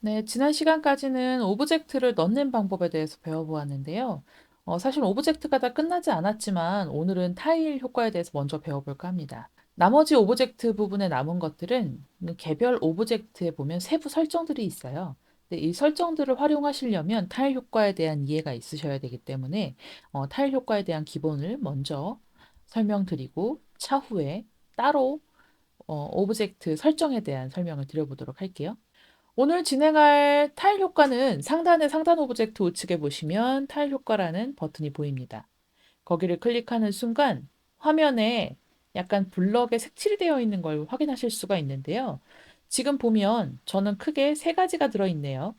네, 지난 시간까지는 오브젝트를 넣는 방법에 대해서 배워보았는데요. 사실 오브젝트가 다 끝나지 않았지만 오늘은 타일 효과에 대해서 먼저 배워볼까 합니다. 나머지 오브젝트 부분에 남은 것들은 개별 오브젝트에 보면 세부 설정들이 있어요. 근데 이 설정들을 활용하시려면 타일 효과에 대한 이해가 있으셔야 되기 때문에 타일 효과에 대한 기본을 먼저 설명드리고 차후에 따로 오브젝트 설정에 대한 설명을 드려보도록 할게요. 오늘 진행할 타일 효과는 상단의 상단 오브젝트 우측에 보시면 타일 효과라는 버튼이 보입니다. 거기를 클릭하는 순간 화면에 약간 블럭에 색칠이 되어 있는 걸 확인하실 수가 있는데요. 지금 보면 저는 크게 세 가지가 들어있네요.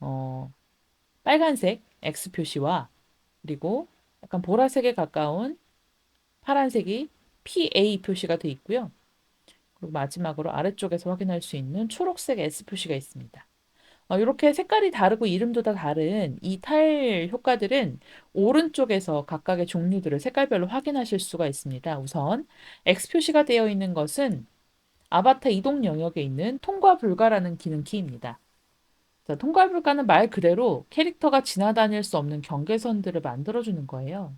어, 빨간색 X 표시와 그리고 약간 보라색에 가까운 파란색이 PA 표시가 되어 있고요. 그리고 마지막으로 아래쪽에서 확인할 수 있는 초록색 S 표시가 있습니다. 이렇게 색깔이 다르고 이름도 다 다른 이 타일 효과들은 오른쪽에서 각각의 종류들을 색깔별로 확인하실 수가 있습니다. 우선 X 표시가 되어 있는 것은 아바타 이동 영역에 있는 통과 불가라는 기능 키입니다. 자, 통과 불가는 말 그대로 캐릭터가 지나다닐 수 없는 경계선들을 만들어주는 거예요.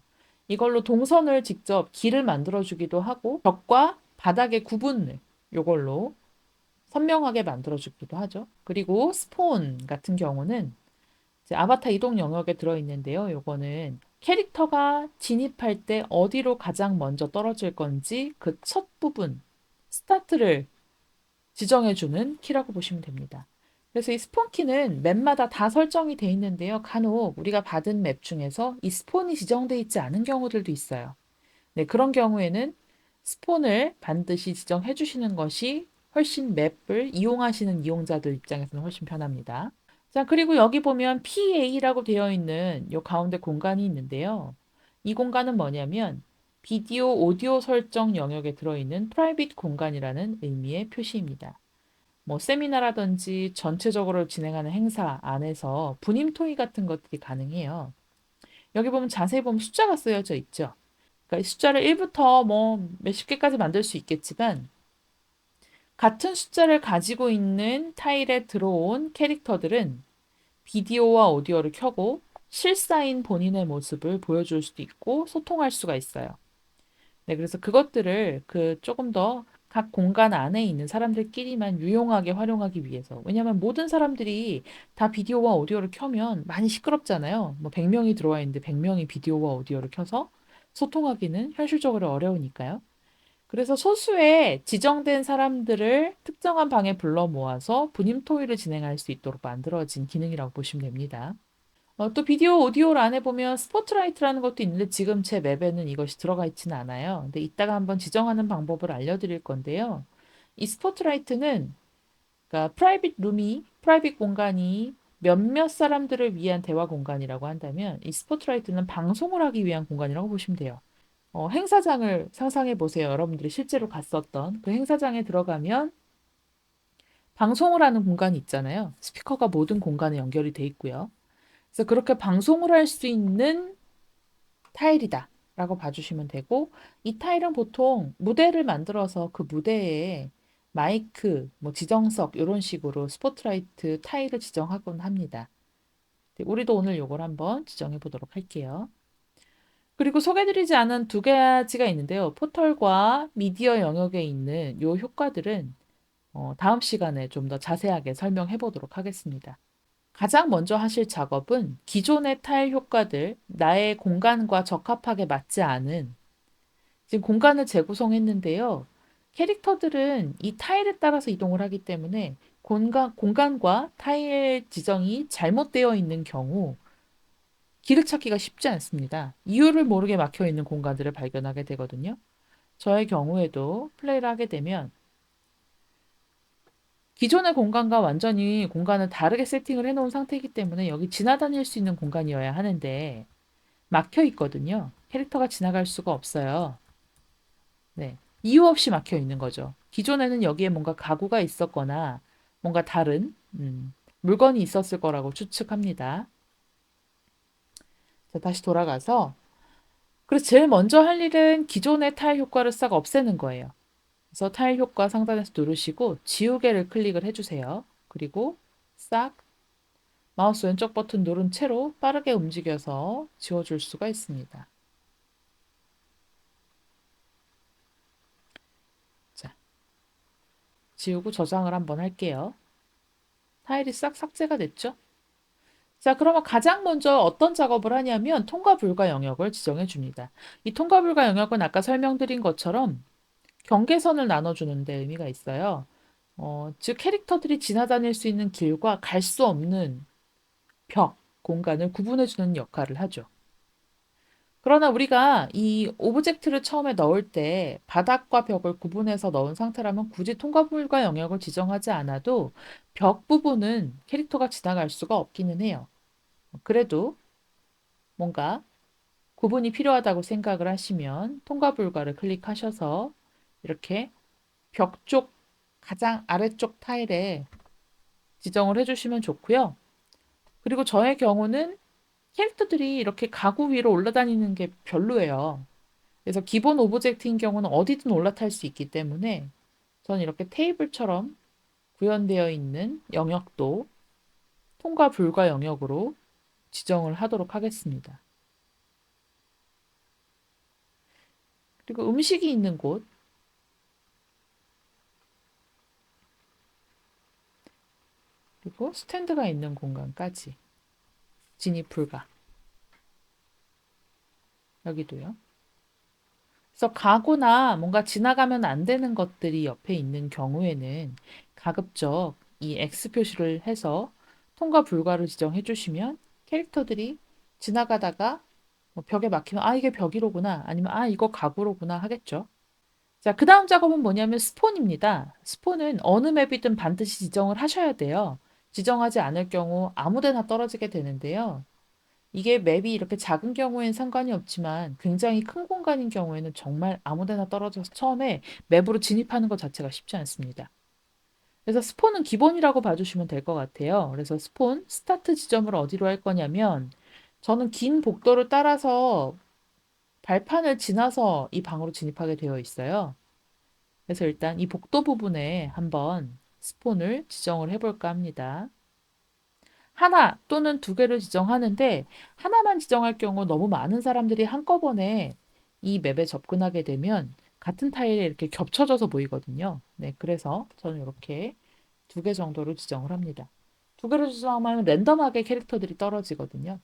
이걸로 동선을 직접 길을 만들어주기도 하고 벽과 바닥의 구분을 이걸로 선명하게 만들어주기도 하죠. 그리고 스폰 같은 경우는 이제 아바타 이동 영역에 들어있는데요. 요거는 캐릭터가 진입할 때 어디로 가장 먼저 떨어질 건지 그 첫 부분, 스타트를 지정해주는 키라고 보시면 됩니다. 그래서 이 스폰 키는 맵마다 다 설정이 돼 있는데요. 간혹 우리가 받은 맵 중에서 이 스폰이 지정돼 있지 않은 경우들도 있어요. 네, 그런 경우에는 스폰을 반드시 지정해 주시는 것이 훨씬 맵을 이용하시는 이용자들 입장에서는 훨씬 편합니다. 자, 그리고 여기 보면 PA라고 되어 있는 요 가운데 공간이 있는데요. 이 공간은 뭐냐면 비디오 오디오 설정 영역에 들어있는 프라이빗 공간이라는 의미의 표시입니다. 뭐 세미나라든지 전체적으로 진행하는 행사 안에서 분임 토의 같은 것들이 가능해요. 여기 보면 자세히 보면 숫자가 쓰여져 있죠. 그러니까 이 숫자를 1부터 뭐 몇십 개까지 만들 수 있겠지만 같은 숫자를 가지고 있는 타일에 들어온 캐릭터들은 비디오와 오디오를 켜고 실사인 본인의 모습을 보여줄 수도 있고 소통할 수가 있어요. 네, 그래서 그것들을 그 조금 더 각 공간 안에 있는 사람들끼리만 유용하게 활용하기 위해서. 왜냐하면 모든 사람들이 다 비디오와 오디오를 켜면 많이 시끄럽잖아요. 뭐 100명이 들어와 있는데 100명이 비디오와 오디오를 켜서 소통하기는 현실적으로 어려우니까요. 그래서 소수의 지정된 사람들을 특정한 방에 불러 모아서 분임 토의를 진행할 수 있도록 만들어진 기능이라고 보시면 됩니다. 또 비디오, 오디오를 안에 보면 스포트라이트라는 것도 있는데 지금 제 맵에는 이것이 들어가 있지는 않아요. 근데 이따가 한번 지정하는 방법을 알려드릴 건데요. 이 스포트라이트는 그러니까 프라이빗 공간이 몇몇 사람들을 위한 대화 공간이라고 한다면 이 스포트라이트는 방송을 하기 위한 공간이라고 보시면 돼요. 행사장을 상상해 보세요. 여러분들이 실제로 갔었던 그 행사장에 들어가면 방송을 하는 공간이 있잖아요. 스피커가 모든 공간에 연결이 돼 있고요. 그래서 그렇게 방송을 할 수 있는 타일이다. 라고 봐주시면 되고, 이 타일은 보통 무대를 만들어서 그 무대에 마이크, 뭐 지정석, 이런 식으로 스포트라이트 타일을 지정하곤 합니다. 네, 우리도 오늘 요걸 한번 지정해 보도록 할게요. 그리고 소개드리지 않은 두 가지가 있는데요. 포털과 미디어 영역에 있는 요 효과들은 다음 시간에 좀 더 자세하게 설명해 보도록 하겠습니다. 가장 먼저 하실 작업은 기존의 타일 효과들, 나의 공간과 적합하게 맞지 않은 지금 공간을 재구성했는데요. 캐릭터들은 이 타일에 따라서 이동을 하기 때문에 공간과 타일 지정이 잘못되어 있는 경우 길을 찾기가 쉽지 않습니다. 이유를 모르게 막혀 있는 공간들을 발견하게 되거든요. 저의 경우에도 플레이를 하게 되면 기존의 공간과 완전히 공간을 다르게 세팅을 해놓은 상태이기 때문에 여기 지나다닐 수 있는 공간이어야 하는데 막혀 있거든요. 캐릭터가 지나갈 수가 없어요. 네. 이유 없이 막혀 있는 거죠. 기존에는 여기에 뭔가 가구가 있었거나 뭔가 다른 물건이 있었을 거라고 추측합니다. 자, 다시 돌아가서 그래서 제일 먼저 할 일은 기존의 타일 효과를 싹 없애는 거예요. 그래서 타일 효과 상단에서 누르시고 지우개를 클릭을 해주세요. 그리고 싹 마우스 왼쪽 버튼 누른 채로 빠르게 움직여서 지워줄 수가 있습니다. 자, 지우고 저장을 한번 할게요. 타일이 싹 삭제가 됐죠? 자, 그러면 가장 먼저 어떤 작업을 하냐면 통과 불가 영역을 지정해 줍니다. 이 통과 불가 영역은 아까 설명드린 것처럼 경계선을 나눠주는 데 의미가 있어요. 즉 캐릭터들이 지나다닐 수 있는 길과 갈 수 없는 벽, 공간을 구분해주는 역할을 하죠. 그러나 우리가 이 오브젝트를 처음에 넣을 때 바닥과 벽을 구분해서 넣은 상태라면 굳이 통과 불가 영역을 지정하지 않아도 벽 부분은 캐릭터가 지나갈 수가 없기는 해요. 그래도 뭔가 구분이 필요하다고 생각을 하시면 통과 불가를 클릭하셔서 이렇게 벽 쪽 가장 아래쪽 타일에 지정을 해주시면 좋고요. 그리고 저의 경우는 캐릭터들이 이렇게 가구 위로 올라다니는 게 별로예요. 그래서 기본 오브젝트인 경우는 어디든 올라탈 수 있기 때문에 저는 이렇게 테이블처럼 구현되어 있는 영역도 통과 불가 영역으로 지정을 하도록 하겠습니다. 그리고 음식이 있는 곳, 그리고 스탠드가 있는 공간까지 진입 불가. 여기도요. 그래서 가구나 뭔가 지나가면 안 되는 것들이 옆에 있는 경우에는 가급적 이 X 표시를 해서 통과 불가를 지정해 주시면 캐릭터들이 지나가다가 뭐 벽에 막히면 아 이게 벽이로구나 아니면 아 이거 가구로구나 하겠죠. 자, 그 다음 작업은 뭐냐면 스폰입니다. 스폰은 어느 맵이든 반드시 지정을 하셔야 돼요. 지정하지 않을 경우 아무 데나 떨어지게 되는데요. 이게 맵이 이렇게 작은 경우엔 상관이 없지만 굉장히 큰 공간인 경우에는 정말 아무 데나 떨어져서 처음에 맵으로 진입하는 것 자체가 쉽지 않습니다. 그래서 스폰은 기본이라고 봐주시면 될 것 같아요. 그래서 스폰, 스타트 지점을 어디로 할 거냐면 저는 긴 복도를 따라서 발판을 지나서 이 방으로 진입하게 되어 있어요. 그래서 일단 이 복도 부분에 한번 스폰을 지정을 해볼까 합니다. 하나 또는 두 개를 지정하는데 하나만 지정할 경우 너무 많은 사람들이 한꺼번에 이 맵에 접근하게 되면 같은 타일에 이렇게 겹쳐져서 보이거든요. 네, 그래서 저는 이렇게 두 개 정도로 지정을 합니다. 두 개를 지정하면 랜덤하게 캐릭터들이 떨어지거든요.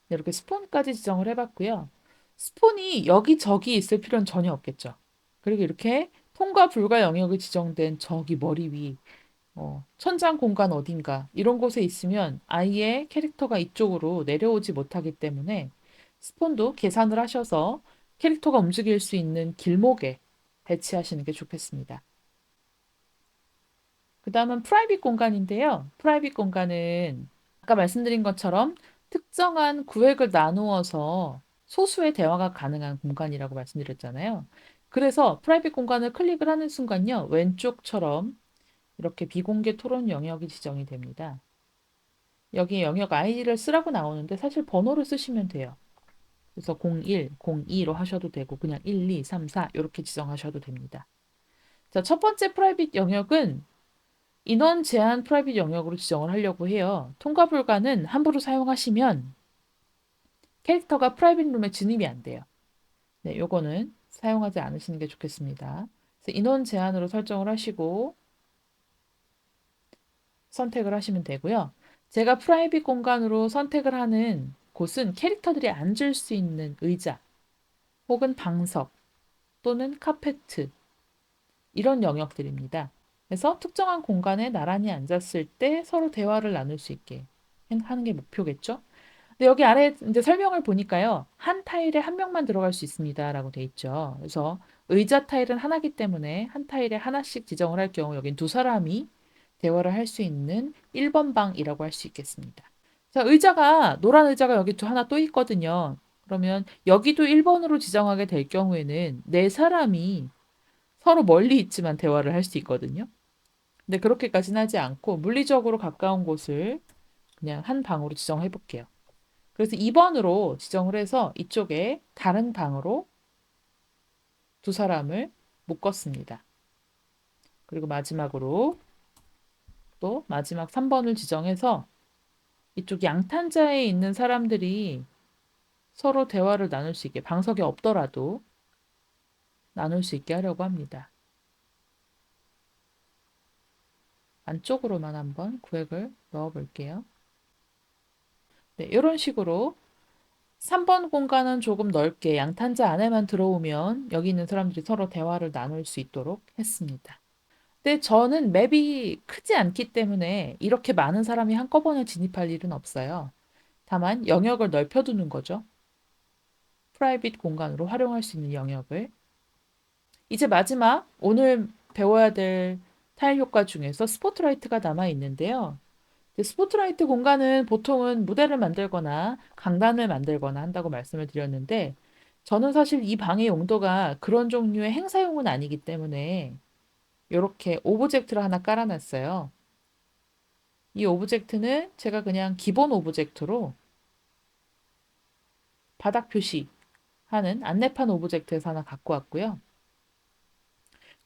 네, 이렇게 스폰까지 지정을 해봤고요. 스폰이 여기저기 있을 필요는 전혀 없겠죠. 그리고 이렇게 통과 불가 영역이 지정된 저기 머리 위 천장 공간 어딘가 이런 곳에 있으면 아예 캐릭터가 이쪽으로 내려오지 못하기 때문에 스폰도 계산을 하셔서 캐릭터가 움직일 수 있는 길목에 배치하시는 게 좋겠습니다. 그 다음은 프라이빗 공간인데요. 프라이빗 공간은 아까 말씀드린 것처럼 특정한 구획을 나누어서 소수의 대화가 가능한 공간이라고 말씀드렸잖아요. 그래서 프라이빗 공간을 클릭을 하는 순간요. 왼쪽처럼 이렇게 비공개 토론 영역이 지정이 됩니다. 여기 영역 아이디를 쓰라고 나오는데 사실 번호를 쓰시면 돼요. 그래서 01, 02로 하셔도 되고 그냥 1, 2, 3, 4 이렇게 지정하셔도 됩니다. 자, 첫 번째 프라이빗 영역은 인원 제한 프라이빗 영역으로 지정을 하려고 해요. 통과 불가는 함부로 사용하시면 캐릭터가 프라이빗 룸에 진입이 안 돼요. 네, 요거는 사용하지 않으시는 게 좋겠습니다. 그래서 인원 제한으로 설정을 하시고 선택을 하시면 되고요. 제가 프라이빗 공간으로 선택을 하는 곳은 캐릭터들이 앉을 수 있는 의자 혹은 방석 또는 카페트 이런 영역들입니다. 그래서 특정한 공간에 나란히 앉았을 때 서로 대화를 나눌 수 있게 하는 게 목표겠죠. 근데 여기 아래 이제 설명을 보니까요. 한 타일에 한 명만 들어갈 수 있습니다라고 돼 있죠. 그래서 의자 타일은 하나기 때문에 한 타일에 하나씩 지정을 할 경우 여긴 두 사람이 대화를 할 수 있는 1번 방이라고 할 수 있겠습니다. 자, 의자가 노란 의자가 여기 또 하나 또 있거든요. 그러면 여기도 1번으로 지정하게 될 경우에는 네 사람이 서로 멀리 있지만 대화를 할 수 있거든요. 근데 그렇게까지는 하지 않고 물리적으로 가까운 곳을 그냥 한 방으로 지정해 볼게요. 그래서 2번으로 지정을 해서 이쪽에 다른 방으로 두 사람을 묶었습니다. 그리고 마지막으로 이쪽도 마지막 3번을 지정해서 이쪽 양탄자에 있는 사람들이 서로 대화를 나눌 수 있게, 방석이 없더라도 나눌 수 있게 하려고 합니다. 안쪽으로만 한번 구획을 넣어 볼게요. 네, 이런 식으로 3번 공간은 조금 넓게 양탄자 안에만 들어오면 여기 있는 사람들이 서로 대화를 나눌 수 있도록 했습니다. 근데 저는 맵이 크지 않기 때문에 이렇게 많은 사람이 한꺼번에 진입할 일은 없어요. 다만 영역을 넓혀두는 거죠. 프라이빗 공간으로 활용할 수 있는 영역을. 이제 마지막 오늘 배워야 될 타일 효과 중에서 스포트라이트가 남아 있는데요. 스포트라이트 공간은 보통은 무대를 만들거나 강단을 만들거나 한다고 말씀을 드렸는데 저는 사실 이 방의 용도가 그런 종류의 행사용은 아니기 때문에 이렇게 오브젝트를 하나 깔아놨어요. 이 오브젝트는 제가 그냥 기본 오브젝트로 바닥 표시하는 안내판 오브젝트에서 하나 갖고 왔고요.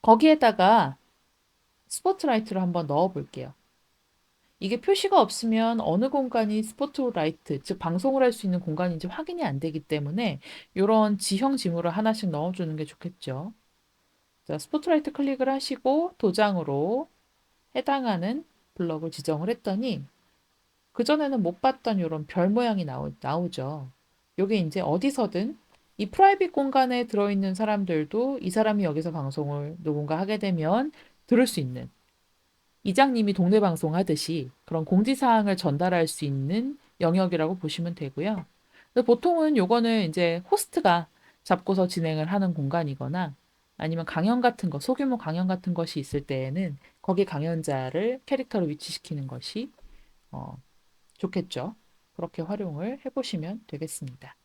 거기에다가 스포트라이트를 한번 넣어 볼게요. 이게 표시가 없으면 어느 공간이 스포트라이트, 즉 방송을 할 수 있는 공간인지 확인이 안 되기 때문에 이런 지형 지물을 하나씩 넣어주는 게 좋겠죠. 자, 스포트라이트 클릭을 하시고 도장으로 해당하는 블럭을 지정을 했더니 그전에는 못 봤던 이런 별 모양이 나오죠. 이게 이제 어디서든 이 프라이빗 공간에 들어있는 사람들도 이 사람이 여기서 방송을 누군가 하게 되면 들을 수 있는 이장님이 동네 방송 하듯이 그런 공지사항을 전달할 수 있는 영역이라고 보시면 되고요. 근데 보통은 요거는 이제 호스트가 잡고서 진행을 하는 공간이거나 아니면 강연 같은 거, 소규모 강연 같은 것이 있을 때에는 거기 강연자를 캐릭터로 위치시키는 것이 어, 좋겠죠. 그렇게 활용을 해보시면 되겠습니다.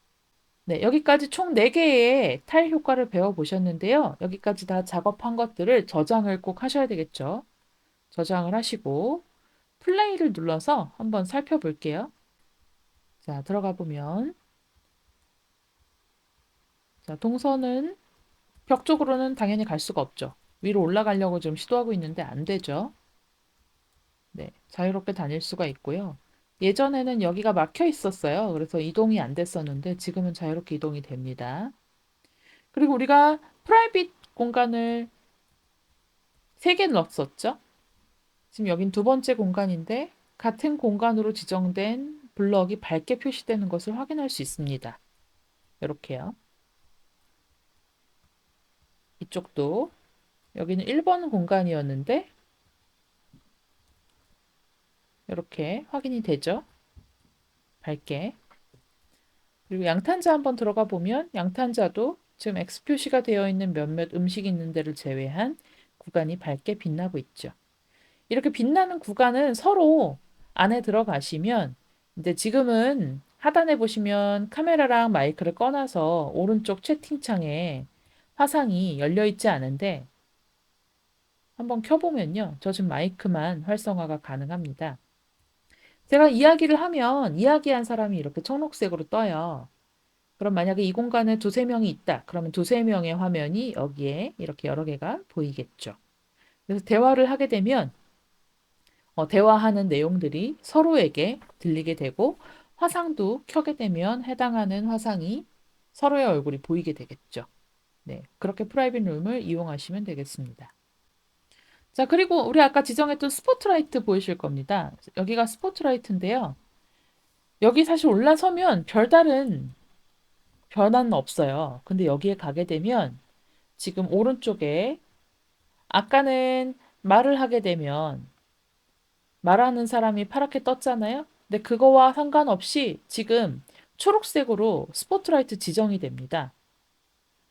네, 여기까지 총 4개의 타일 효과를 배워보셨는데요. 여기까지 다 작업한 것들을 저장을 꼭 하셔야 되겠죠. 저장을 하시고 플레이를 눌러서 한번 살펴볼게요. 자, 들어가 보면 자, 동선은 벽 쪽으로는 당연히 갈 수가 없죠. 위로 올라가려고 좀 시도하고 있는데 안 되죠. 네, 자유롭게 다닐 수가 있고요. 예전에는 여기가 막혀 있었어요. 그래서 이동이 안 됐었는데 지금은 자유롭게 이동이 됩니다. 그리고 우리가 프라이빗 공간을 3개 넣었었죠. 지금 여긴 두 번째 공간인데 같은 공간으로 지정된 블럭이 밝게 표시되는 것을 확인할 수 있습니다. 이렇게요. 이쪽도 여기는 1번 공간이었는데 이렇게 확인이 되죠. 밝게. 그리고 양탄자 한번 들어가 보면 양탄자도 지금 X 표시가 되어 있는 몇몇 음식 있는 데를 제외한 구간이 밝게 빛나고 있죠. 이렇게 빛나는 구간은 서로 안에 들어가시면 이제 지금은 하단에 보시면 카메라랑 마이크를 꺼놔서 오른쪽 채팅창에 화상이 열려 있지 않은데 한번 켜보면요. 저 지금 마이크만 활성화가 가능합니다. 제가 이야기를 하면 이야기한 사람이 이렇게 청록색으로 떠요. 그럼 만약에 이 공간에 두세 명이 있다. 그러면 두세 명의 화면이 여기에 이렇게 여러 개가 보이겠죠. 그래서 대화를 하게 되면 대화하는 내용들이 서로에게 들리게 되고 화상도 켜게 되면 해당하는 화상이 서로의 얼굴이 보이게 되겠죠. 네, 그렇게 프라이빗 룸을 이용하시면 되겠습니다. 자, 그리고 우리 아까 지정했던 스포트라이트 보이실 겁니다. 여기가 스포트라이트인데요. 여기 사실 올라서면 별다른 변화는 없어요. 근데 여기에 가게 되면 지금 오른쪽에 아까는 말을 하게 되면 말하는 사람이 파랗게 떴잖아요. 근데 그거와 상관없이 지금 초록색으로 스포트라이트 지정이 됩니다.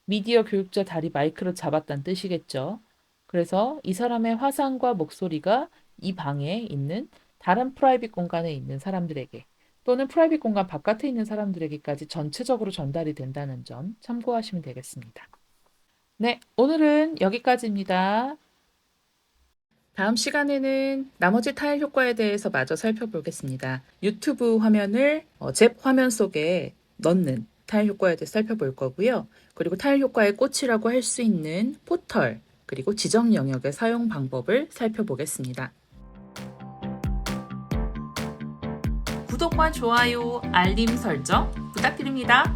미디어 교육자 다리 마이크를 잡았다는 뜻이겠죠. 그래서 이 사람의 화상과 목소리가 이 방에 있는 다른 프라이빗 공간에 있는 사람들에게 또는 프라이빗 공간 바깥에 있는 사람들에게까지 전체적으로 전달이 된다는 점 참고하시면 되겠습니다. 네, 오늘은 여기까지입니다. 다음 시간에는 나머지 타일 효과에 대해서 마저 살펴보겠습니다. 유튜브 화면을 잽 화면 속에 넣는 타일 효과에 대해서 살펴볼 거고요. 그리고 타일 효과의 꽃이라고 할 수 있는 포털, 그리고 지정 영역의 사용 방법을 살펴보겠습니다. 구독과 좋아요, 알림 설정 부탁드립니다.